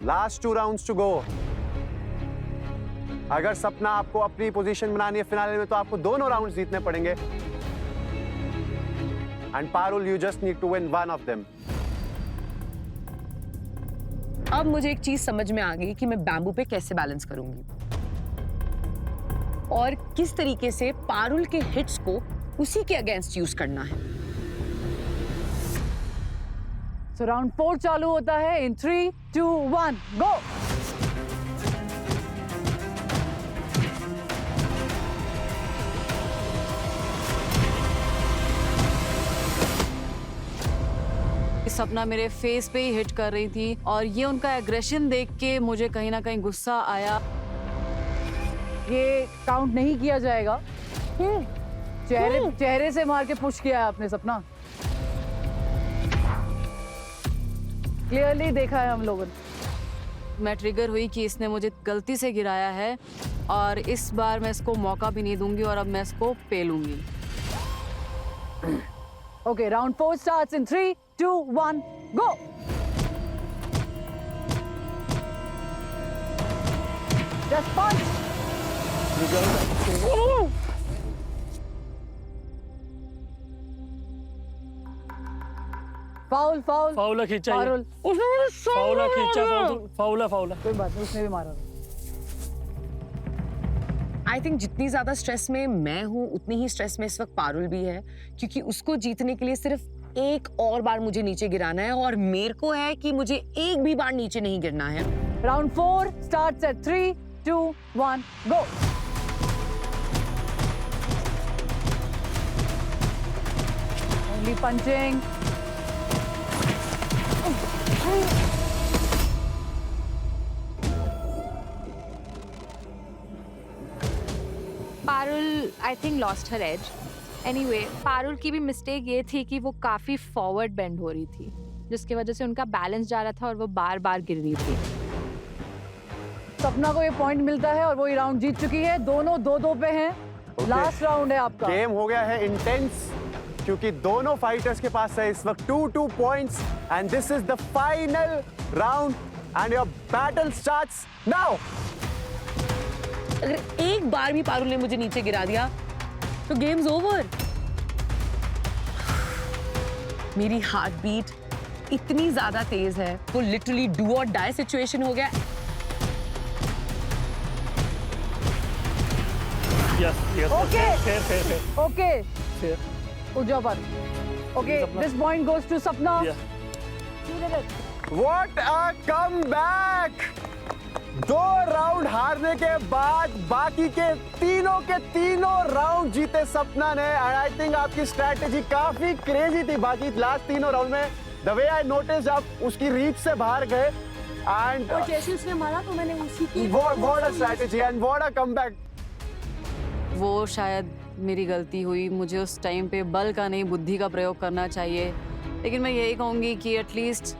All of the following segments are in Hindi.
Last 2 rounds to go. अगर सपना आपको अपनी पोजीशन बनानी है फिनाले में तो आपको दोनों राउंड्स जीतने पड़ेंगे। And Parul, you just need to win one of them. अब मुझे एक चीज समझ में आ गई कि मैं बैम्बू पे कैसे बैलेंस करूंगी और किस तरीके से पारुल के हिट्स को उसी के अगेंस्ट यूज करना है। So राउंड 4 चालू होता है इन 3, 2, 1, गो। सपना मेरे फेस पे ही हिट कर रही थी और ये उनका एग्रेशन देख के मुझे कहीं ना कहीं गुस्सा आया। ये काउंट नहीं किया जाएगा। चेहरे से मार के पुश किया है आपने सपना। क्लियरली देखा है हम लोगों ने। मैं ट्रिगर हुई कि इसने मुझे गलती से गिराया है और इस बार मैं इसको मौका भी नहीं दूंगी और अब मैं इसको पेलूंगी। Okay, round 4 starts in 3, 2, 1, go. Just punch. Foul foul फाउला खींचा ये। पारुल। फाउला खींचा, फाउला फाउला। कोई बात नहीं, उसने भी मारा। आई थिंक जितनी ज्यादा स्ट्रेस में मैं हूं उतनी ही स्ट्रेस में इस वक्त पारुल भी है, क्योंकि उसको जीतने के लिए सिर्फ एक और बार मुझे नीचे गिराना है और मेरे को है कि मुझे एक भी बार नीचे नहीं गिरना है। Round 4 starts at 3, 2, 1, go. Only punching. Parul I think lost her edge. Anyway, Parul की भी मिस्टेक ये थी कि वो काफी फॉरवर्ड बेंड हो रही थी, जिसकी वजह से उनका बैलेंस जा रहा था और वो बार बार गिर रही थी। सपना को ये पॉइंट मिलता है और वो ये राउंड जीत चुकी है। दोनों 2-2 पे हैं। लास्ट राउंड है आपका। गेम हो गया है इंटेंस क्योंकि दोनों फाइटर्स के पास है इस वक्त 2-2 points and this is the final round and your battle starts now. अगर एक बार भी पारुल ने मुझे नीचे गिरा दिया तो गेम्स ओवर। मेरी हार्ट बीट इतनी ज्यादा तेज है, वो लिटरली डू और डाई सिचुएशन हो गया। ओके ओके, उठ जाओ पर। Okay, this point goes to Sapna. What a comeback! 2 round हारने के बाद बाकी के तीनों राउंड जीते सपना ने। एंड आई थिंक आपकी स्ट्रैटेजी काफी क्रेजी थी। बाकी लास्ट 3 राउंड में द वे आई नोटिस आप उसकी रीच से बाहर गए एंड जैसे उसने मारा तो मैंने उसी की what a strategy and what a comeback. वो शायद मेरी गलती हुई, मुझे उस टाइम पे बल का नहीं बुद्धि का प्रयोग करना चाहिए। लेकिन मैं यही कहूँगी कि एटलीस्ट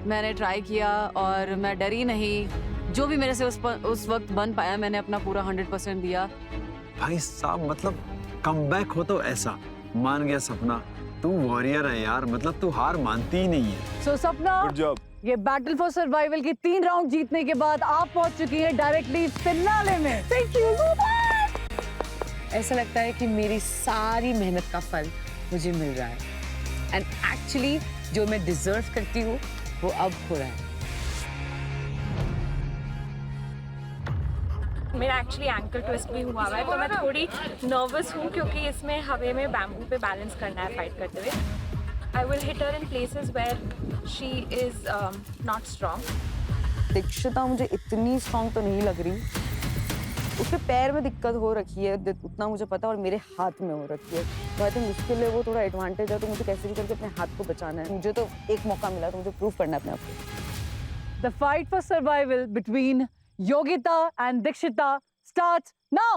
मैंने ट्राई किया और मैं डरी नहीं। जो भी मेरे से उस वक्त बन पाया मैंने अपना पूरा 100% दिया। भाई साहब, मतलब कमबैक हो तो ऐसा। मान गया सपना, तू वॉरियर है यार, मतलब तू हार मानती ही नहीं है। सो सपना, गुड जॉब। ये बैटल फॉर सर्वाइवल की 3 राउंड जीतने के बाद आप पहुंच चुकी हैं डायरेक्टली फिनाले में। Thank you so much. ऐसा लगता है कि मेरी सारी मेहनत का फल मुझे मिल रहा है एंड एक्चुअली जो मैं डिजर्व करती हूँ वो अब हो रहा है। मेरा एक्चुअली एंकल ट्विस्ट भी हुआ है, तो मैं थोड़ी नर्वस हूँ क्योंकि इसमें हवा में बैम्बू पे बैलेंस करना है फाइट करते हुए। I will hit her in places where she is not strong. Dikshita मुझे इतनी स्ट्रॉन्ग तो नहीं लग रही। उसके पैर में दिक्कत हो रखी है उतना मुझे पता, और मेरे हाथ में हो रखी है। तो आई थिंक उसके लिए वो थोड़ा एडवांटेज है, तो मुझे कैसे भी करके अपने हाथ को बचाना है। मुझे तो एक मौका मिला तो मुझे प्रूव करना है अपने आप को। The fight for survival between Yogita and Dikshita starts now.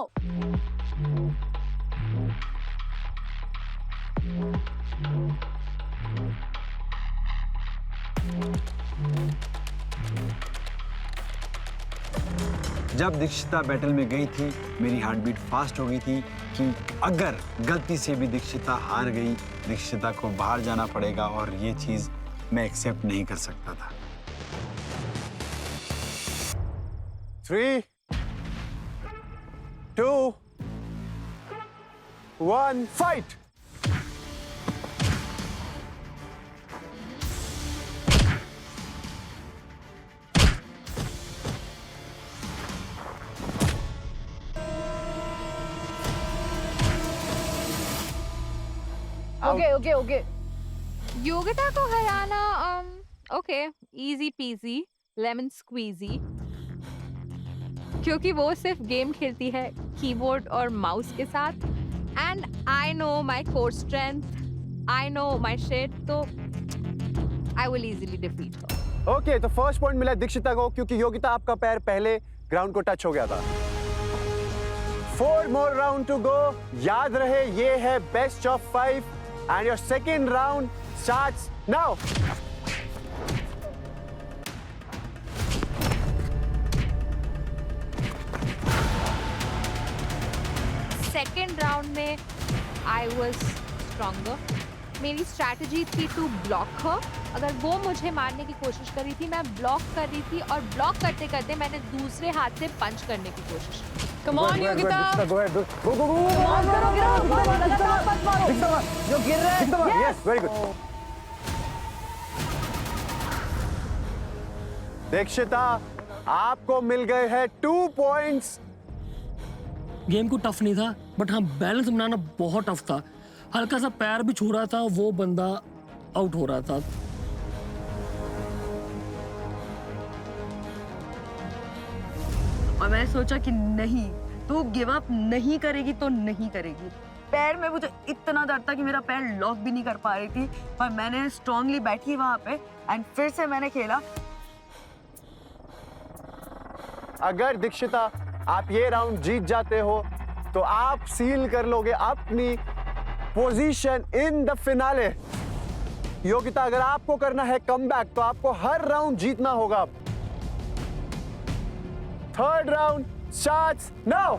जब दीक्षिता बैटल में गई थी मेरी हार्ट बीट फास्ट हो गई थी कि अगर गलती से भी दीक्षिता हार गई, दीक्षिता को बाहर जाना पड़ेगा और ये चीज मैं एक्सेप्ट नहीं कर सकता था। 3, 2, 1, fight! ओके योगिता को हराना okay easy peasy lemon squeezy, क्योंकि वो सिर्फ गेम खेलती है कीबोर्ड और माउस के साथ and I know my core strength, I know my shit, तो I will easily defeat her. Okay, तो फर्स्ट पॉइंट मिला दीक्षिता को क्योंकि योगिता आपका पैर पहले ग्राउंड को टच हो गया था। 4 more round to go. याद रहे ये है best of 5 and your second round starts now. Second round में आई वॉज स्ट्रॉन्गर, मेरी स्ट्रैटेजी थी टू ब्लॉक हर। अगर वो मुझे मारने की कोशिश कर रही थी, मैं ब्लॉक कर रही थी और ब्लॉक करते करते मैंने दूसरे हाथ से पंच करने की कोशिश की। Come on Yogita, Go ahead. जो गिर रहा है। Yes, very good. दीक्षिता, आपको मिल गए हैं 2 points. गेम को टफ नहीं था, बट हाँ बैलेंस बनाना बहुत टफ था। हल्का सा पैर भी छू रहा था, वो बंदा आउट हो रहा था। और मैंने सोचा कि नहीं, तू गिव अप नहीं करेगी तो नहीं करेगी। पैर में मुझे इतना दर्द था कि मेरा पैर लॉक भी नहीं कर पा रही थी, पर मैंने स्ट्रांगली बैठी वहां पे एंड फिर से मैंने खेला। अगर दीक्षिता आप ये राउंड जीत जाते हो तो आप सील कर लोगे अपनी position in the finale. Yogita, अगर आपको करना है कमबैक तो आपको हर राउंड जीतना होगा। Third round starts now.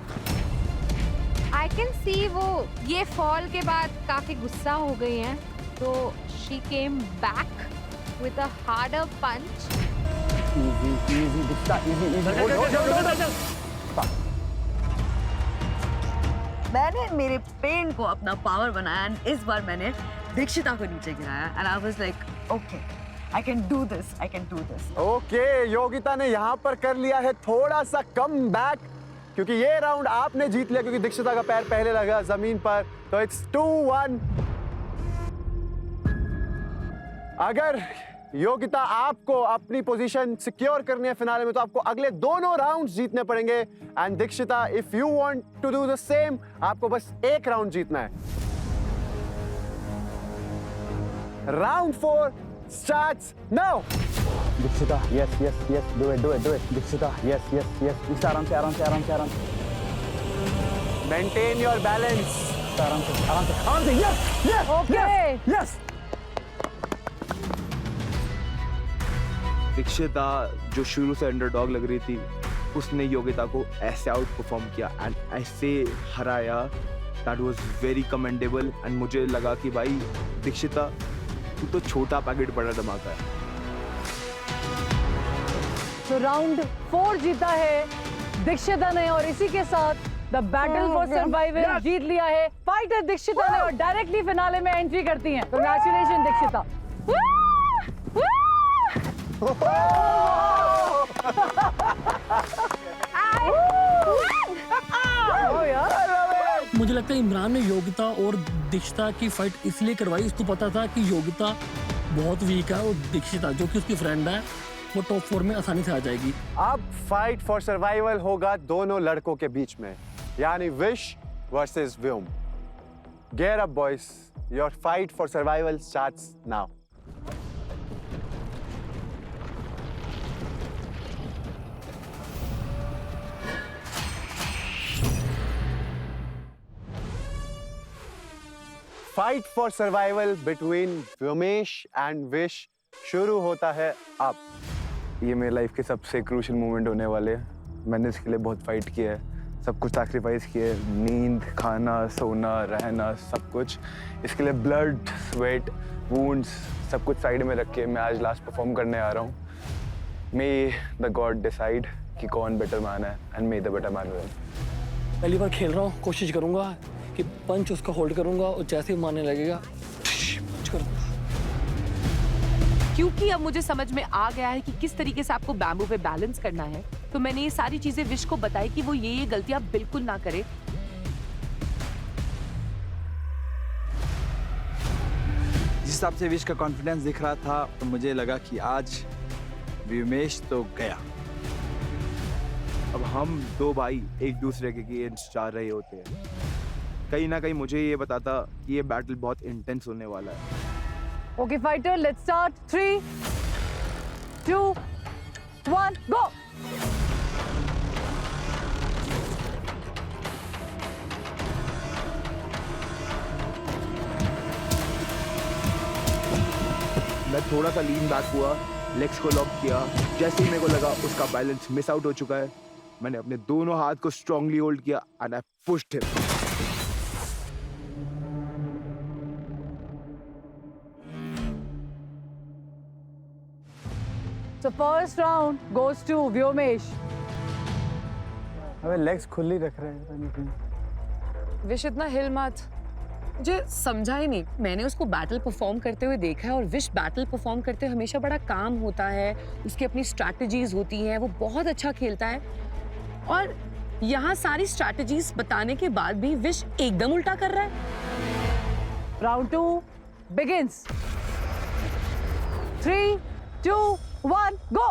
I can see वो ये फॉल के बाद काफी गुस्सा हो गई हैं, तो she came back with a harder punch. Easy Dikshita, easy. मैंने मेरे पेन को अपना पावर बनाया एंड इस बार मैंने दीक्षिता को नीचे गिराया and I was like okay, I can do this, I can do this. Okay, Yogita ने यहां पर कर लिया है थोड़ा सा कम बैक क्योंकि ये राउंड आपने जीत लिया क्योंकि दीक्षिता का पैर पहले लगा जमीन पर, तो इट्स 2-1। अगर योगिता आपको अपनी पोजीशन सिक्योर करनी है फिनाले में तो आपको अगले दोनों राउंड्स जीतने पड़ेंगे and Dikshita if you want to do the same आपको बस एक राउंड जीतना है। Round 4 starts now. Dikshita, yes yes yes, do it. Dikshita, yes yes yes, इस आराम से। Maintain your balance. आराम से, यस ओके। यस। दीक्षिता जो शुरू से अंडरडॉग लग रही थी, उसने योगिता को ऐसे आउट परफॉर्म किया एंड ऐसे हराया, that was very commendable. And मुझे लगा कि भाई दीक्षिता तू तो छोटा पैकेट बड़ा धमाका है। तो राउंड 4 जीता है दीक्षिता ने और इसी के साथ द बैटल फॉर सर्वाइवल जीत लिया है फाइटर दीक्षिता ने और डायरेक्टली फिनाले में एंट्री करती हैं। कांग्रेचुलेशन दीक्षिता। मुझे लगता है इमरान ने योगिता और दीक्षिता की फाइट इसलिए करवाई, उसको पता था कि योगिता बहुत वीक है और दीक्षिता जो कि उसकी फ्रेंड है वो टॉप 4 में आसानी से आ जाएगी। अब फाइट फॉर सर्वाइवल होगा दोनों लड़कों के बीच में, यानी Vish versus Vyom. Gear up boys, your fight for survival starts now. Fight for survival between Vyomesh and Vish शुरू होता है अब। ये मेरी लाइफ के सबसे क्रूशियल मोमेंट होने वाले हैं। मैंने इसके लिए बहुत फाइट किया है, सब कुछ सैक्रिफाइस किया है, नींद, खाना, सोना, रहना, सब कुछ। इसके लिए ब्लड, स्वेट, वुंड्स सब कुछ साइड में रख के मैं आज लास्ट परफॉर्म करने आ रहा हूँ। मे द गॉड डिसाइड कि कौन बेटर मैन है and may the better man win. पहली बार खेल रहा हूँ, कोशिश करूंगा कि पंच उसका होल्ड करूंगा और जैसे ही मारने लगेगा पंच करूंगा। क्योंकि अब मुझे समझ में आ गया है कि किस तरीके से आपको बैम्बू पे बैलेंस करना है, तो मैंने ये सारी चीजें विश को बताई कि वो ये गलतियां बिल्कुल ना करे। जिस हिसाब से विश का कॉन्फिडेंस दिख रहा था तो मुझे लगा कि आज व्योमेश तो गया। अब हम दो भाई एक दूसरे के अगेंस्ट जा रहे होते हैं, कहीं ना कहीं मुझे ये बताता कि ये बैटल बहुत इंटेंस होने वाला है। Okay, fighter, let's start. 3, 2, 1, go! मैं थोड़ा सा लीन बैक हुआ, लेग्स को लॉक किया। जैसे ही मेरे को लगा उसका बैलेंस मिस आउट हो चुका है, मैंने अपने दोनों हाथ को स्ट्रांगली होल्ड किया and I pushed him. So first round goes to Vyomesh. अबे लेग्स खुली रख रहे हैं। विश इतना हिल मत, मुझे समझा ही नहीं। मैंने उसको बैटल परफॉर्म करते हुए देखा है और विश बैटल परफॉर्म करते हुए हमेशा बड़ा काम होता है, उसकी अपनी स्ट्रैटेजीज होती हैं, वो बहुत अच्छा खेलता है। और यहाँ सारी स्ट्रैटेजीज बताने के बाद भी विश एकदम उल्टा कर रहा है। Round 2 begins. 3, 2, 1, go!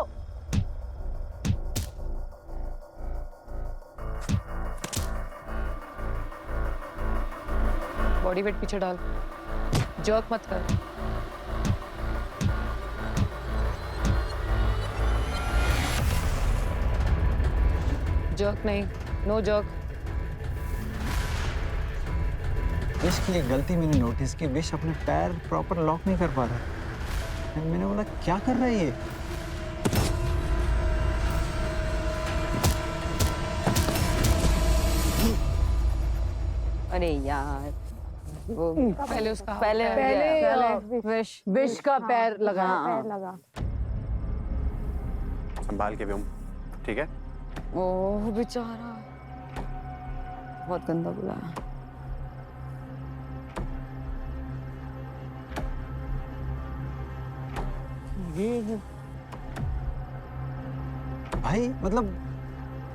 Body weight पीछे डाल, जर्क मत कर। जर्क नहीं, नो जर्क। विश की एक गलती मैंने नोटिस की, विश अपने पैर प्रॉपर लॉक नहीं कर पा रहा। मैंने बोला क्या कर रहा है ये? अरे यार, वो पहले उसका पहले विश का पैर लगा। संभाल के व्योम, ठीक है? ओह बेचारा, बहुत गंदा बुला। भाई मतलब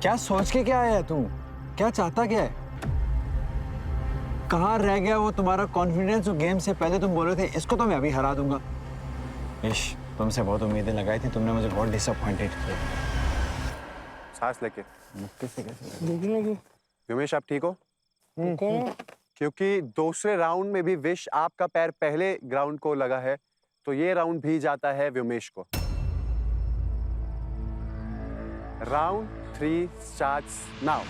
क्या सोच के क्या आया तू? क्या चाहता क्या है? कहाँ रह गया वो तुम्हारा कॉन्फिडेंस जो गेम से पहले तुम बोल रहे थे इसको तो मैं अभी हरा दूंगा। इश, तुमसे बहुत उम्मीदें लगाई थी, तुमने मुझे बहुत डिसअपॉइंटेड किया। सांस लेके। कैसे कैसे? व्योमेश आप ठीक हो? क्योंकि दूसरे राउंड में भी विश आपका पैर पहले ग्राउंड को लगा है, तो ये राउंड भी जाता है व्योमेश को। Round 3 starts now.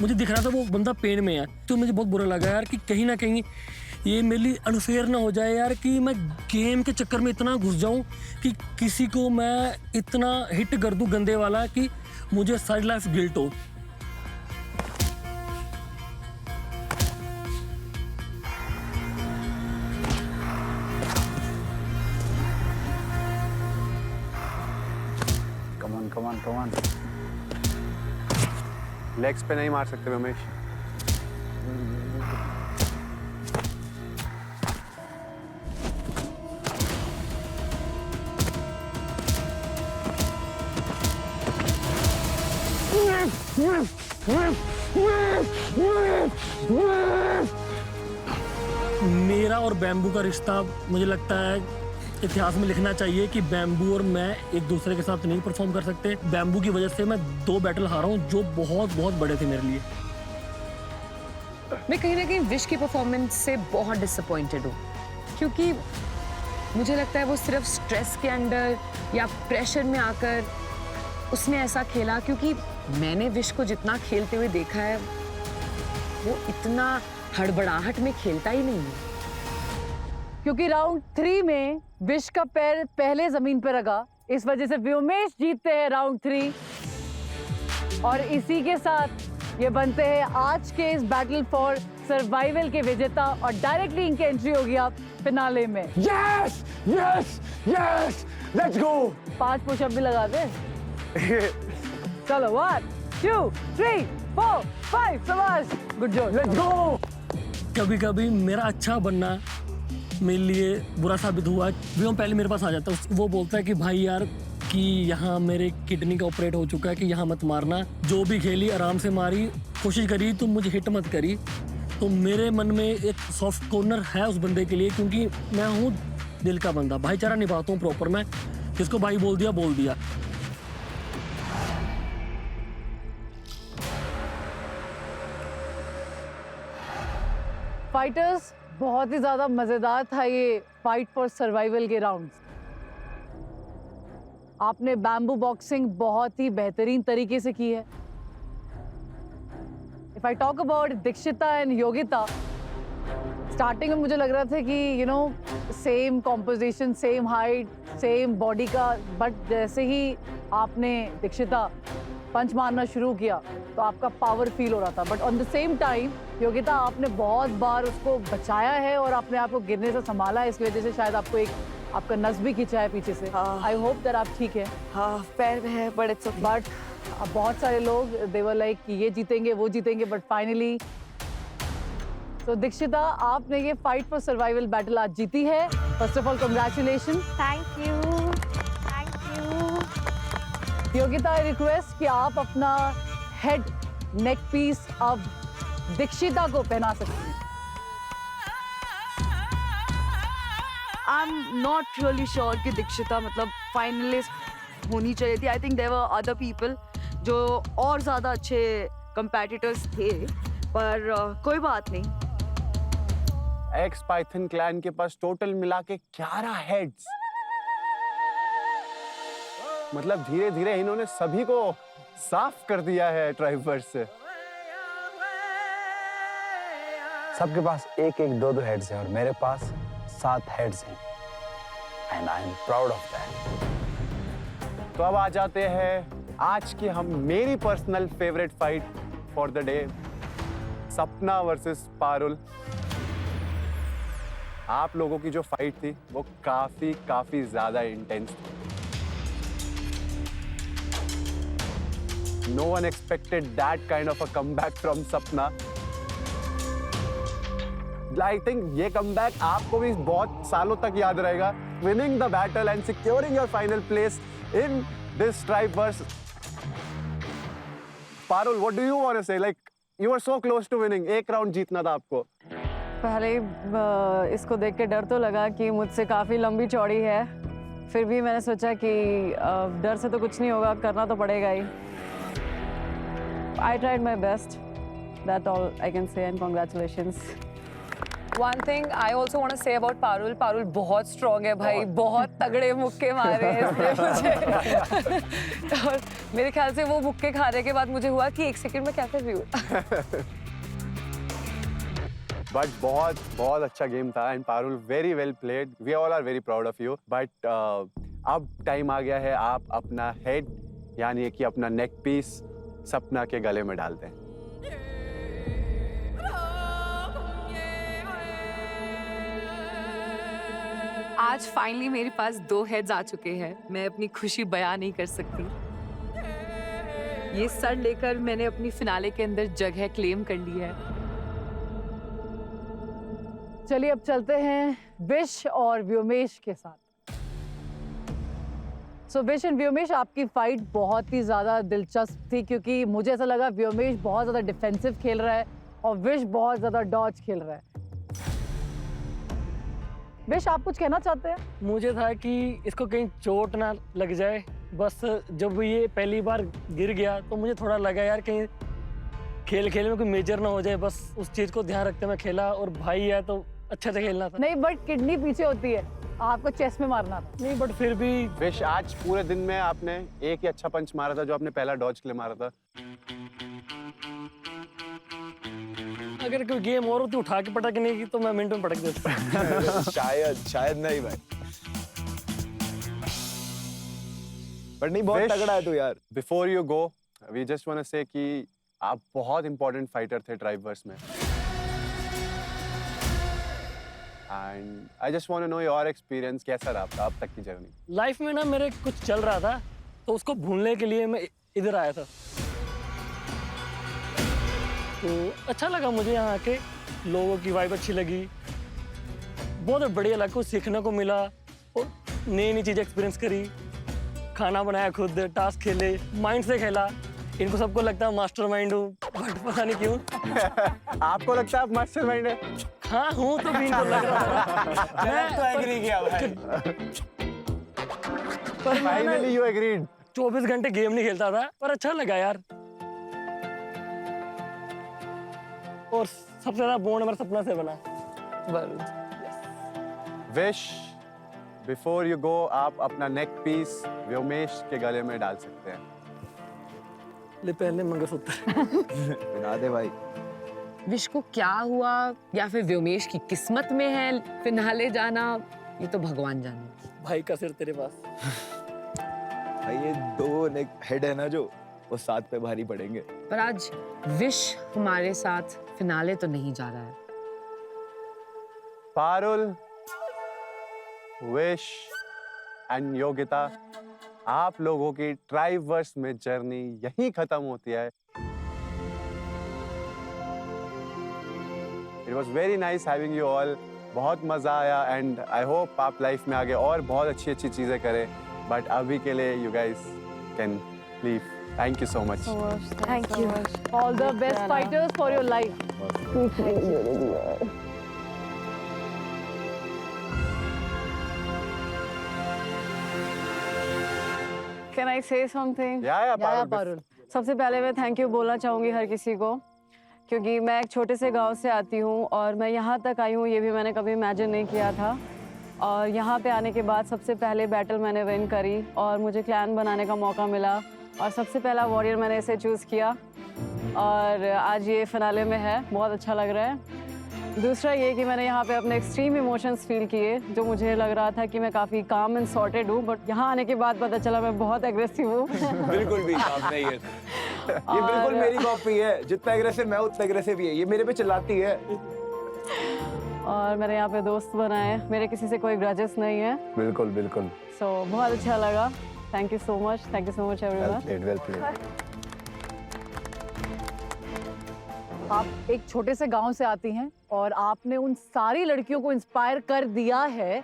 मुझे दिख रहा था वो बंदा पेन में है, तो मुझे बहुत बुरा लगा यार कि कहीं ना कहीं ये मेरे लिए अनफेयर ना हो जाए यार, कि मैं गेम के चक्कर में इतना घुस जाऊं कि किसी को मैं इतना हिट कर दूं गंदे वाला कि मुझे सारी लाइफ गिल्ट हो। Come on. लेग्स पे नहीं मार सकते व्योमेश। मेरा और बैम्बू का रिश्ता मुझे लगता है इतिहास में लिखना चाहिए कि बैम्बू और मैं एक दूसरे के साथ नहीं परफॉर्म कर सकते। बैम्बू की वजह से मैं 2 बैटल हारा हूं जो बहुत बहुत बड़े थे मेरे लिए। मैं कहीं ना कहीं विश की परफॉर्मेंस से बहुत डिसअपॉइंटेड हूँ, क्योंकि मुझे लगता है वो सिर्फ स्ट्रेस के अंडर या प्रेशर में आकर उसने ऐसा खेला, क्योंकि मैंने विश को जितना खेलते हुए देखा है वो इतना हड़बड़ाहट में खेलता ही नहीं है। क्योंकि राउंड 3 में विश का पैर पहले जमीन पर लगा, इस वजह से व्योमेश जीतते हैं राउंड 3। और इसी के साथ ये बनते हैं आज के इस बैटल फॉर सर्वाइवल के विजेता और डायरेक्टली इनकी एंट्री होगी आप फिनाले में। Yes yes yes, let's go. 5 pushup भी लगा दे। चलो 1 2 3 4 5, शाबाश, गुड जॉब, लेट्स गो। कभी कभी मेरा अच्छा बनना मेरे लिए बुरा साबित हुआ। वो पहले मेरे पास आ जाता है, वो बोलता है कि भाई यार कि यहाँ मेरे किडनी का ऑपरेट हो चुका है कि यहाँ मत मारना, जो भी खेली आराम से मारी, कोशिश करी, तुम मुझे हिट मत करी। तो मेरे मन में एक सॉफ्ट कॉर्नर है उस बंदे के लिए, क्योंकि मैं हूँ दिल का बंदा, भाईचारा निभाता हूँ प्रॉपर। मैं जिसको भाई बोल दिया। फाइटर्स, बहुत ही ज्यादा मजेदार था ये फाइट फॉर सर्वाइवल के राउंड्स। आपने बैम्बू बॉक्सिंग बहुत ही बेहतरीन तरीके से की है। If I talk about Dikshita and Yogita, starting में मुझे लग रहा था कि you know same composition, same height, same body का, बट जैसे ही आपने दीक्षिता पंच मारना शुरू किया तो आपका पावर फील हो रहा था। But on the same time Yogita, आपने बहुत बार उसको बचाया है और अपने आप को गिरने से संभाला है, इस वजह से शायद आपको एक आपका नस भी खींचा है पीछे से। आई होप दैट आप ठीक है। हाँ, पैर में है, बट इट्स ओके। बट बहुत सारे लोग दे वर लाइक कि ये जीतेंगे वो जीतेंगे, बट फाइनली तो दीक्षिता, आपने ये फाइट फॉर सर्वाइवल बैटल आज जीती है। First of all congratulation. Thank you, thank you. Yogita, I request कि आप अपना हेड नेक पीस अब दीक्षिता को पहना सकती हैं। I am not really sure कि दीक्षिता मतलब फाइनलिस्ट होनी चाहिए थी। I think there were other people जो और ज़्यादा अच्छे कंपेटिटर्स थे, पर कोई बात नहीं। एक्स पाइथन क्लैन के पास टोटल मिला के 11 हेड्स। मतलब धीरे धीरे इन्होंने सभी को साफ कर दिया है ट्राइबर्स से। सबके पास 1-1, 2-2 हेड्स हैं और मेरे पास 7 हेड्स हैं। And I am proud of that. तो अब आ जाते हैं आज की मेरी personal favourite fight for the day, सपना वर्सेस पारुल। आप लोगों की जो फाइट थी वो काफी ज्यादा इंटेंस थी। No one expected that kind of a comeback from Sapna. I think ये comeback आपको भी बहुत सालों तक याद रहेगा. Winning the battle and securing your final place in this Tribeverse. Parul, what do you want to say? Like you were so close to winning. एक राउंड जीतना था आपको. पहले इसको देख के डर तो लगा कि मुझसे काफ़ी लंबी चौड़ी है, फिर भी मैंने सोचा कि डर से तो कुछ नहीं होगा, करना तो पड़ेगा ही। I tried my best. That's all I can say, and congratulations. One thing I also want to say about Parul. Parul बहुत strong है भाई, बहुत तगड़े मुक्के मारे हैं इसने मुझे। और मेरे ख्याल से वो मुक्के खाने के बाद मुझे हुआ कि 1 सेकंड में क्या कर रही हूँ। But बहुत अच्छा गेम था and Parul very well played. We all are very proud of you. But अब टाइम आ गया है आप अपना हेड यानी कि अपना नेक पीस सपना के गले में डालते हैं। आज फाइनली मेरे पास 2 हेड्स आ चुके हैं। मैं अपनी खुशी बयां नहीं कर सकती। ये सर लेकर मैंने अपनी फिनाले के अंदर जगह क्लेम कर ली है। चलिए अब चलते हैं विश और व्योमेश के साथ। सो विश एंड व्योमेश, आपकी फाइट बहुत ही ज्यादा दिलचस्प थी क्योंकि मुझे ऐसा लगा व्योमेश बहुत ज्यादा डिफेंसिव खेल रहा है और विश बहुत ज्यादा डॉज खेल रहा है। विश, आप कुछ कहना चाहते हैं? मुझे था कि इसको कहीं चोट ना लग जाए, बस जब ये पहली बार गिर गया तो मुझे थोड़ा लगा यार कहीं खेल में कोई मेजर ना हो जाए, बस उस चीज़ को ध्यान रखते मैं खेला और भाई है तो अच्छे से खेलना था। नहीं, बट किडनी पीछे होती है, आपको चेस्ट में मारना था। नहीं, बट फिर भी विश, आज पूरे दिन में आपने एक ही अच्छा पंच मारा था जो आपने पहला डॉज के लिए मारा था। अगर कोई गेम और होती उठा के पटकने की तो मैं मिनट में पटक देता। शायद नहीं भाई, पर नहीं बहुत तगड़ा है तू यार। Before you go, we just want to say कि आप बहुत इंपॉर्टेंट फाइटर थे ट्राइवर्स में। And I just want to know your experience, कैसा रहा आपका अब तक की जर्नी? लाइफ में ना मेरे कुछ चल रहा था, तो उसको भूलने के लिए मैं इधर आया था। तो अच्छा लगा मुझे यहाँ आके, लोगों की वाइब अच्छी लगी, बहुत बढ़िया लगा, कुछ सीखने को मिला और नई नई चीज़ें एक्सपीरियंस करी। खाना बनाया खुद, टास्क खेले, माइंड से खेला। इनको सबको लगता है मास्टरमाइंड हूँ, बट पता नहीं क्यों। आपको लगता है आप मास्टरमाइंड है? हाँ हूँ, तो भी इनको लग रहा था। मैं तो एग्री किया भाई। पर फाइनली यू एग्रीड। 24 घंटे गेम नहीं खेलता था, पर अच्छा लगा यार। और सबसे ज्यादा बॉन्ड हमारा सपना से बना। विश, बिफोर यू गो आप अपना नेक पीस व्योमेश के गले में डाल सकते हैं। ले पहले मंगलसूत्र बना दे भाई। विश को क्या हुआ या फिर व्योमेश की किस्मत में है फिनाले जाना, ये तो भगवान जाने। भाई का सिर तेरे पास। भाई ये 2 नेक हेड है ना, जो वो 7 पे भारी पड़ेंगे। पर आज विश हमारे साथ फिनाले तो नहीं जा रहा है। पारुल, विश एंड योगिता, आप लोगों की ट्राइवर्स में जर्नी यहीं खत्म होती है। It was very nice having you all, बहुत मजा आया एंड आई होप आप लाइफ में आगे और बहुत अच्छी अच्छी चीजें करें, बट अभी के लिए you guys can leave. Thank you so much. Thank you. All the best fighters for your life. Can I say something? या पारुल। सबसे पहले मैं थैंक यू बोलना चाहूँगी हर किसी को, क्योंकि मैं एक छोटे से गांव से आती हूँ और मैं यहाँ तक आई हूँ, ये भी मैंने कभी इमेजिन नहीं किया था। और यहाँ पे आने के बाद सबसे पहले बैटल मैंने विन करी और मुझे क्लैन बनाने का मौका मिला और सबसे पहला वॉरियर मैंने इसे चूज़ किया और आज ये फिनाले में है, बहुत अच्छा लग रहा है। दूसरा ये कि मैंने यहाँ पे अपने एक्सट्रीम इमोशंस फील किए, जो मुझे लग रहा था कि मैं काफ़ी काम एंड सॉर्टेड हूँ, बट यहाँ आने के बाद पता चला मैं बहुत एग्रेसिव हूँ। बिल्कुल भी काम नहीं है। ये बिल्कुल मेरी कॉपी है, जितना एग्रेसिव मैं उतना एग्रेसिव ही है, ये मेरे पे चिल्लाती है। और मैंने यहाँ पे दोस्त बनाए, मेरे किसी से कोई ग्रजेस नहीं है। बिल्कुल बिल्कुल। सो बहुत अच्छा लगा। Thank you so much everyone. Well played. आप एक छोटे से गांव से आती हैं और आपने उन सारी लड़कियों को इंस्पायर कर दिया है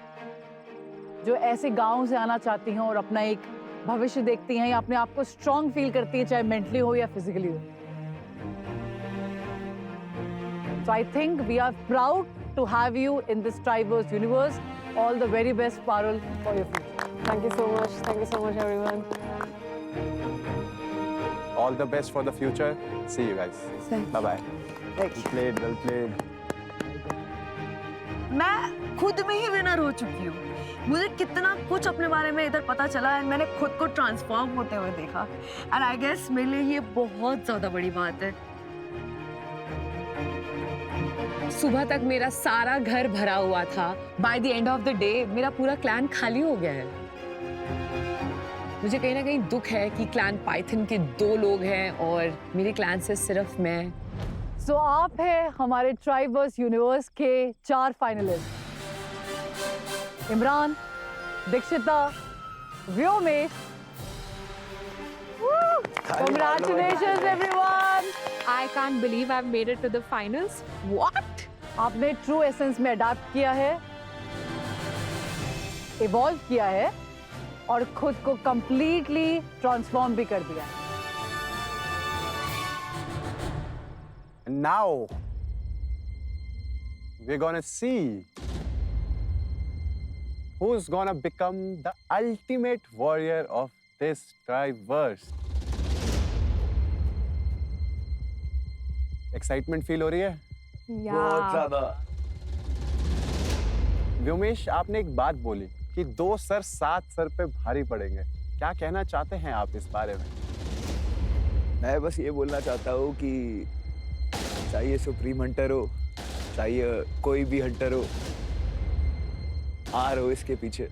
जो ऐसे गांव से आना चाहती हैं और अपना एक भविष्य देखती हैं या अपने आप को स्ट्रांग फील करती हैं, चाहे मेंटली हो या फिजिकली हो। So I think we are proud to have you in this Triverse universe. All the very best, Parul, for your future. Thank you so much everyone. All the best for the future. See you guys. Bye bye. Well played. मैं खुद में ही विनर हो चुकी हूँ। मुझे कितना कुछ अपने बारे में इधर पता चला है, मैंने खुद को ट्रांसफॉर्म होते हुए देखा एंड आई गेस मेरे लिए ये बहुत ज्यादा बड़ी बात है। सुबह तक मेरा सारा घर भरा हुआ था, by the end of the day मेरा पूरा क्लैन खाली हो गया है। मुझे कहीं ना कहीं दुख है कि क्लैन पाइथन के 2 लोग हैं और मेरे क्लैन से सिर्फ मैं। So आप हैं हमारे ट्राइवर्स यूनिवर्स के 4 finalist, Imran, Dikshita, Vyomesh. Congratulations everyone! I can't believe I've made it to the finals. What? आपने ट्रू एसेंस में अडॉप्ट किया है, इवॉल्व किया है और खुद को कंप्लीटली ट्रांसफॉर्म भी कर दिया है। Now we're gonna see who's gonna become the ultimate warrior of this Triverse. Excitement feel हो रही है? बहुत ज्यादा। व्योमेश, आपने एक बात बोली कि 2 सर 7 सर पे भारी पड़ेंगे। क्या कहना चाहते हैं आप इस बारे में? मैं बस ये बोलना चाहता हूँ कि चाहिए सुप्रीम हंटर हो, चाहिए कोई भी हंटर हो, हार हो इसके पीछे,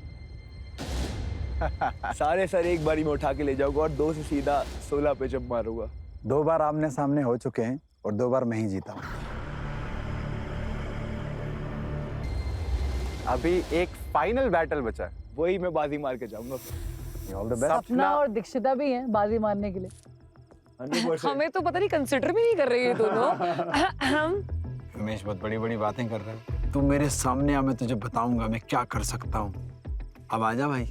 सारे सर एक बारी में उठा के ले जाऊंगा और 2 से सीधा 16 पे जंप मारूंगा। 2 बार आमने सामने हो चुके हैं और 2 बार मैं ही जीता हूँ। अभी एक फाइनल बैटल बचा है। वही मैं बाजी मार के जाऊंगा। All the best. सपना और दीक्षिता भी हैं बाजी मारने के लिए। 100%। हमें तो पता नहीं कंसिडर भी नहीं कर रहे ये दोनों। रमेश बहुत बड़ी बड़ी बातें कर रहा है। तू मेरे सामने आ, मैं तुझे बताऊंगा मैं क्या कर सकता हूँ। अब आजा भाई,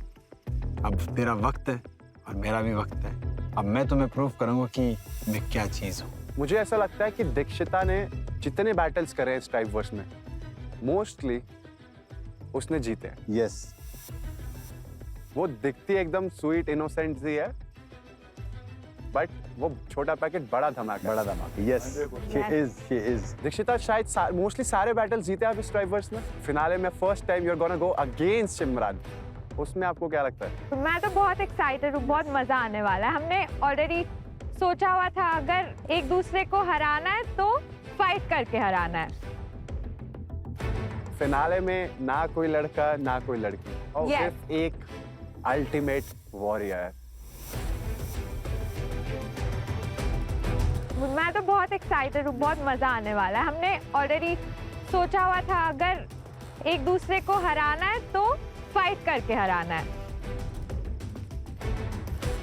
अब तेरा वक्त है और मेरा भी वक्त है। अब मैं तुम्हें प्रूव करूंगा कि मैं क्या चीज हूँ। मुझे ऐसा लगता है कि दीक्षिता ने जितने बैटल्स करे हैं स्ट्राइकवर्स में, मोस्टली उसने जीते हैं। यस। वो दिखती एकदम स्वीट इनोसेंट सी है, बट वो छोटा पैकेट बड़ा धमाका। बड़ा धमाका। Yes, she is. दीक्षिता शायद मोस्टली सारे बैटल जीते आप स्ट्राइकवर्स में। फिनाले में first time you are gonna go against Simran. उसमें आपको क्या लगता है? मैं तो बहुत एक्साइटेड हूँ, बहुत मजा आने वाला है। हमने ऑलरेडी सोचा हुआ था अगर एक दूसरे को हराना है तो फाइट करके हराना है। फिनाले में ना कोई लड़का ना कोई लड़की और Yes. सिर्फ एक अल्टीमेट वॉरियर। मैं तो बहुत एक्साइटेड हूँ, बहुत मजा आने वाला है। हमने ऑलरेडी सोचा हुआ था अगर एक दूसरे को हराना है तो फाइट करके हराना है।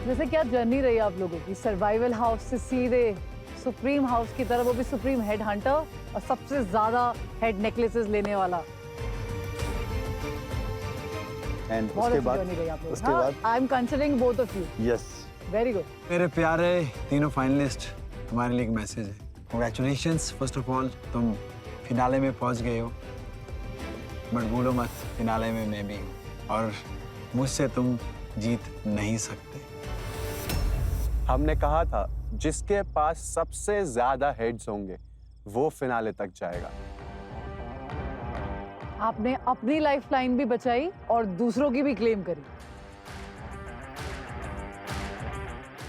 जैसे क्या जर्नी रही आप लोगों की, सर्वाइवल हाउस से सीधे सुप्रीम हाउस की तरफ, वो भी सुप्रीम हेड हंटर और सबसे ज्यादा हेड नेकलेसेस लेने वाला। एंड बहुत उसके अच्छी बाद जर्नी रही आप लोगों उसके बाद I am considering both of you. Yes. Very good. मेरे प्यारे तीनों फाइनलिस्ट, तुम्हारे लिए एक मैसेज है। कांग्रेचुलेशंस फर्स्ट ऑफ ऑल, तुम फिनाले में पहुंच गए हो। बट भूलो मत, फिनाले में मैं भी हूँ और मुझसे तुम जीत नहीं सकते। हमने कहा था जिसके पास सबसे ज्यादा हेड्स होंगे वो फिनाले तक जाएगा। आपने अपनी लाइफ लाइन भी बचाई और दूसरों की भी क्लेम करी।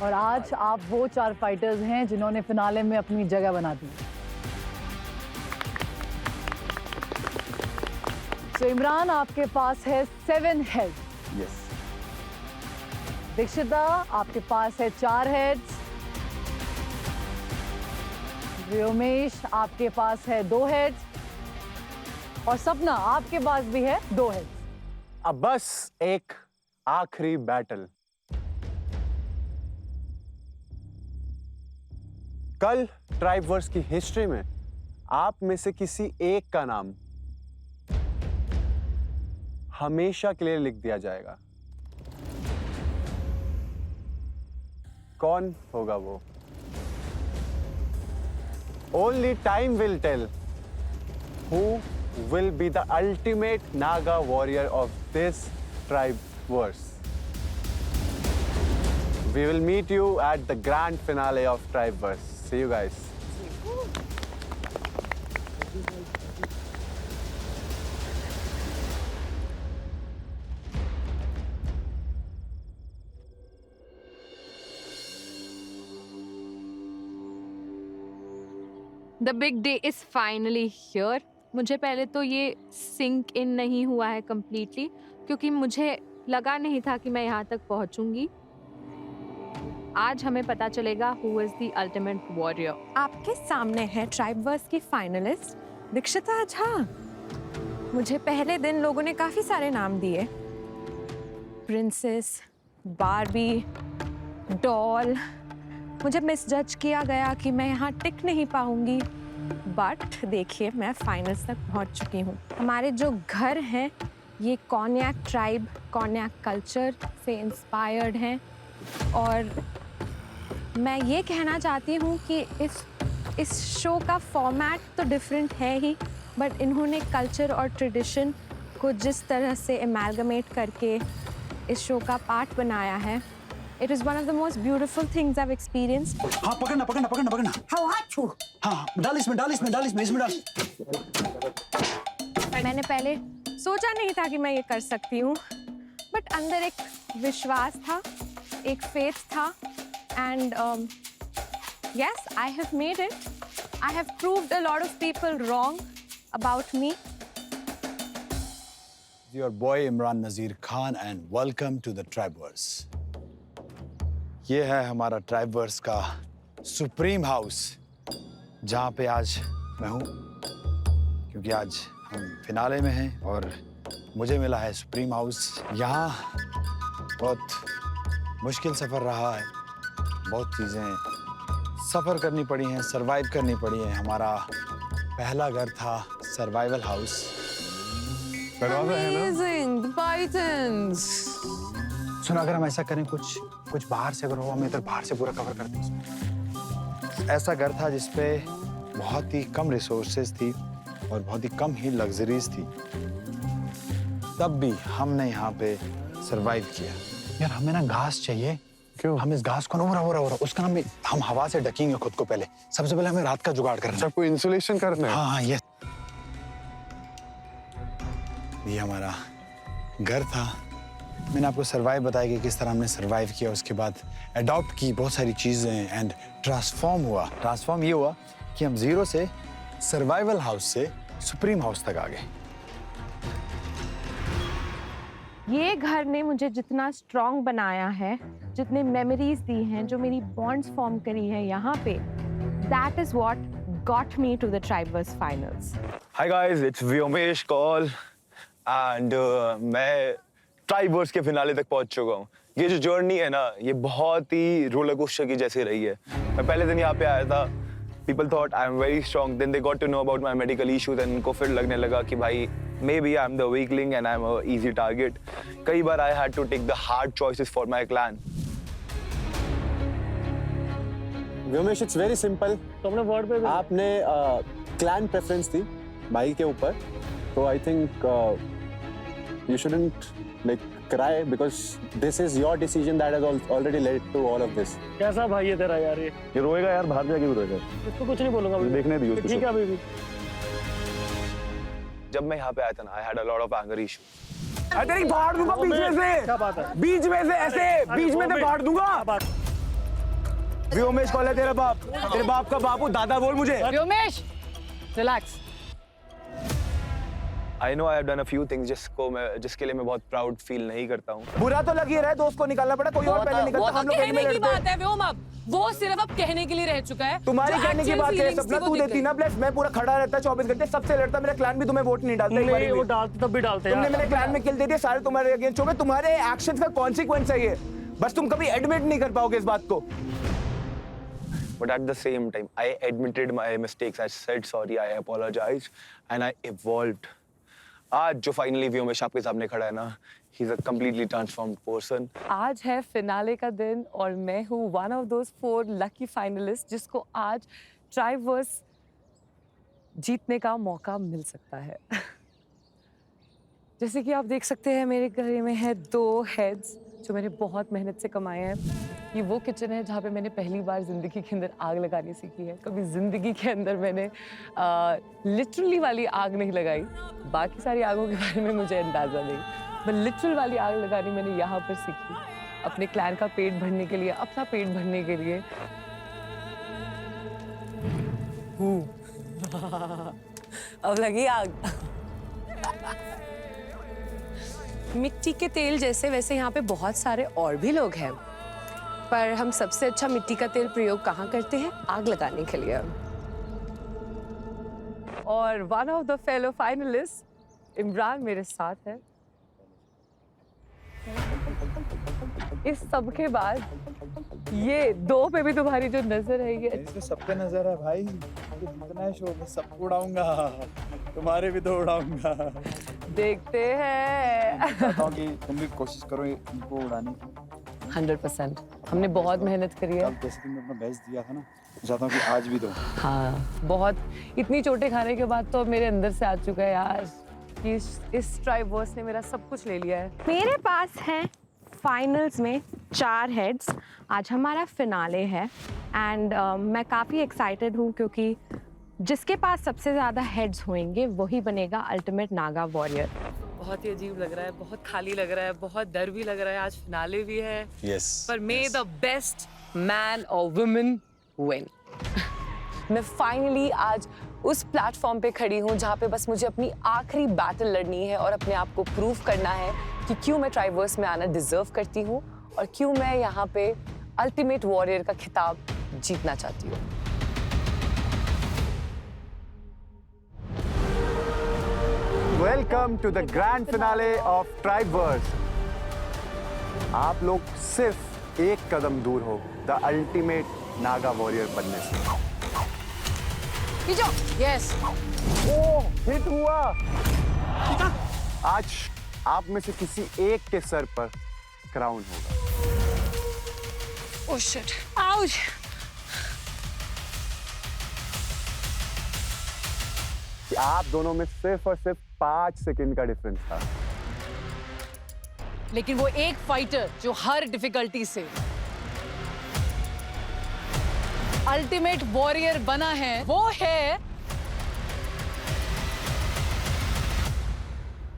और आज आप वो 4 फाइटर्स हैं जिन्होंने फिनाले में अपनी जगह बना दी। तो इमरान, आपके पास है 7 हेड। यस। दीक्षिता, आपके पास है 4 हेड्स। व्योमेश, आपके पास है 2 हेड्स। और सपना, आपके पास भी है 2 हेड्स। अब बस एक आखिरी बैटल। कल ट्राइबवर्स की हिस्ट्री में आप में से किसी एक का नाम हमेशा के लिए लिख दिया जाएगा। कौन होगा वो? Only time will tell who will be the ultimate Naga warrior of this tribe-verse. We will meet you at the grand finale of Tribe-verse. See you guys. The big day is finally here. मुझे पहले तो ये सिंक इन नहीं हुआ है कम्प्लीटली, क्योंकि मुझे लगा नहीं था कि मैं यहाँ तक पहुँचूंगी। आज हमें पता चलेगा who is the ultimate warrior. आपके सामने है ट्राइबवर्स की फाइनलिस्ट दीक्षिता झा। मुझे पहले दिन लोगों ने काफ़ी सारे नाम दिए, प्रिंसेस, बारबी, डॉल। मुझे मिसजज किया गया कि मैं यहाँ टिक नहीं पाऊंगी, बट देखिए मैं फाइनल्स तक पहुँच चुकी हूँ। हमारे जो घर हैं ये कॉन्याक ट्राइब, कॉन्याक कल्चर से इंस्पायर्ड हैं, और मैं ये कहना चाहती हूँ कि इस शो का फॉर्मेट तो डिफरेंट है ही, बट इन्होंने कल्चर और ट्रेडिशन को जिस तरह से एमैलगमेट करके इस शो का पार्ट बनाया है, it is one of the most beautiful things I've experienced. हाँ, पकड़ना पकड़ना पकड़ना पकड़ना। हाँ, डाल इसमें डाल इसमें डाल इसमें इसमें डाल। मैंने पहले सोचा नहीं था कि मैं ये कर सकती हूँ, बट अंदर एक विश्वास था, एक फेथ था, and yes, I have made it. I have proved a lot of people wrong about me. Your boy Imran Nazir Khan and welcome to the Tribeverse. ये है हमारा Tribeverse का सुप्रीम हाउस, जहाँ पे आज मैं हूँ, क्योंकि आज हम फिनाले में हैं और मुझे मिला है सुप्रीम हाउस। यहाँ बहुत मुश्किल सफ़र रहा है, बहुत चीज़ें सफ़र करनी पड़ी हैं, सरवाइव करनी पड़ी हैं। हमारा पहला घर था survival house. Amazing, the Pythons. सुनो, अगर हम ऐसा करें, कुछ बाहर से अगर हो, हम इधर बाहर से पूरा कवर करते हैं। ऐसा घर था जिसपे बहुत ही कम रिसोर्सेज थी और बहुत ही कम ही लग्जरीज थी, तब भी हमने यहाँ पे सरवाइव किया। यार हमें ना घास चाहिए। क्यों? हम इस घास को ना उरा उसका ना हम हवा से ढकेंगे खुद को। पहले सबसे पहले हमें रात का जुगाड़ करना है। सबको इंसुलेशन करना है। हाँ, ये हमारा घर था। मैंने आपको सरवाइव बताया कि किस तरह हमने सरवाइव किया, उसके बाद अडॉप्ट की बहुत सारी चीज़ें एंड ट्रांसफॉर्म ये हुआ कि हम जीरो से सर्वाइवल हाउस से सुप्रीम हाउस तक आ गए। ये घर ने मुझे जितना स्ट्रॉन्ग बनाया है, जितने मेमोरीज दी हैं, जो मेरी बॉन्ड्स फॉर्म करी है यहाँ पे, that is what got me to the Tribeverse finals. Hi guys, it's Vyomesh Kaul and मैं ट्राइबवर्स के फिनाले तक पहुंच चुका हूँ। ये जो जर्नी है ना, ये बहुत ही रोलर कोस्टर की जैसी रही है। मैं पहले दिन यहाँ पे आया था, people thought I'm very strong, then they got to know about my medical issues and उनको फिर लगने लगा कि भाई maybe I'm the weakling and I'm a easy target. कई बार I had to take the hard choices for my clan. Vyomesh, it's very simple. तो हमने वर्ड पे आपने क्लैन प्रेफरेंस थी भाई के ऊपर, तो I think you shouldn't like cry because this is your decision that has already led to all of this. कैसा भाई है तेरा यार? ये रोएगा यार, बाहर जाके भी रोएगा। इसको कुछ नहीं बोलूंगा अभी। देखने दियो उसको। ठीक है अभी भी। जब मैं यहाँ पे आया था ना, I had a lot of anger issues. अरे तेरी फाड़ दूंगा बीच में से। क्या बात है? बीच में से ऐसे, बीच में से फाड़ दूंगा। व्योमेश कौन है तेरा बाप? तेरे बाप का बापू, दादा बोल मुझे। Vyomesh, relax. I know I have done a few things जिसके लिए मैं बहुत प्राउड फील नहीं करता हूँ। बुरा तो लग ही रहा है, दोस्त को निकालना पड़ा, कोई और पहले निकलता। हम लोग कहने की बात है व्योम, अब वो सिर्फ अब कहने के लिए रह चुका है। तुम्हारी कहने की बात है सपना, तू देती ना प्लेस, मैं पूरा खड़ा रहता 24 घंटे, सबसे लड़ता, मेरा क्लैन भी तुम्हें वोट नहीं डालता। नहीं, वो डालते तब भी डालते तुमने मेरे क्लैन में किल दे दिए, सारे तुम्हारे अगेंस्ट हो गए। तुम्हारे एक्शंस का कॉन्सिक्वेंस है ये, बस तुम कभी एडमिट नहीं कर पाओगे इस बात को। But at the same time, I admitted my mistakes. I said sorry, I apologized, and I evolved. आज जो फाइनली व्योमेश आपके सामने खड़ा है ना, he's a completely transformed person. आज है फिनाले का दिन और मैं हूँ one of those 4 lucky finalist जिसको आज ट्राइबवर्स जीतने का मौका मिल सकता है। जैसे कि आप देख सकते हैं, मेरे घर में है 2 हेड्स जो मैंने बहुत मेहनत से कमाए हैं। ये वो किचन है जहाँ पे मैंने पहली बार ज़िंदगी के अंदर आग लगानी सीखी है। कभी ज़िंदगी के अंदर मैंने लिटरली वाली आग नहीं लगाई, बाकी सारी आगों के बारे में मुझे अंदाज़ा नहीं, पर लिटरल वाली आग लगानी मैंने यहाँ पर सीखी, अपने क्लैन का पेट भरने के लिए, अपना पेट भरने के लिए। अब लगी आग। मिट्टी के तेल जैसे वैसे यहाँ पे बहुत सारे और भी लोग हैं, पर हम सबसे अच्छा मिट्टी का तेल प्रयोग कहाँ करते हैं? आग लगाने के लिए। और one of the fellow finalist Imran मेरे साथ है। इस सब के बाद ये 2 पे भी तुम्हारी जो नजर है, ये तो सबके नजर है भाई, जितना है शो में सबको उड़ाऊंगा, तुम्हारे भी तो उड़ाऊंगा। देखते हैं। कि तुम भी कोशिश करो इनको उड़ाने की। 100% हमने बहुत मेहनत करी है। जैसे तुमने अपना बेस्ट दिया था ना, चाहता हूँ कि आज भी दो। हाँ, बहुत इतनी चोटें खाने के बाद तो मेरे अंदर से आ चुका है यार कि इस ट्राइबवर्स ने मेरा सब कुछ ले लिया है। मेरे पास हैं फाइनल्स में 4 हेड्स। आज हमारा फिनाले है एंड मैं काफ़ी एक्साइटेड हूँ क्योंकि जिसके पास सबसे ज़्यादा हेड्स होंगे वही बनेगा अल्टीमेट नागा वॉरियर। बहुत ही अजीब लग रहा है, बहुत खाली लग रहा है, बहुत डर भी लग रहा है। आज फिनाले भी है। Yes, पर मे द बेस्ट मैन और वुमेन विन। मैं फाइनली आज उस प्लेटफॉर्म पे खड़ी हूँ जहाँ पे बस मुझे अपनी आखिरी बैटल लड़नी है और अपने आप को प्रूव करना है कि क्यों मैं ट्राइवर्स में आना डिजर्व करती हूँ और क्यों मैं यहाँ पे अल्टीमेट वॉरियर का खिताब जीतना चाहती हूँ। Welcome to the grand finale of Triverse. आप लोग सिर्फ एक कदम दूर हो द अल्टीमेट नागा वॉरियर बनने से। यस ओह, हिट हुआ। आज आप में से किसी एक के सर पर क्राउन होगा। Oh shit, ouch. आप दोनों में सिर्फ और सिर्फ 5 सेकंड का डिफरेंस था। लेकिन वो एक फाइटर जो हर डिफिकल्टी से अल्टीमेट वॉरियर बना है वो है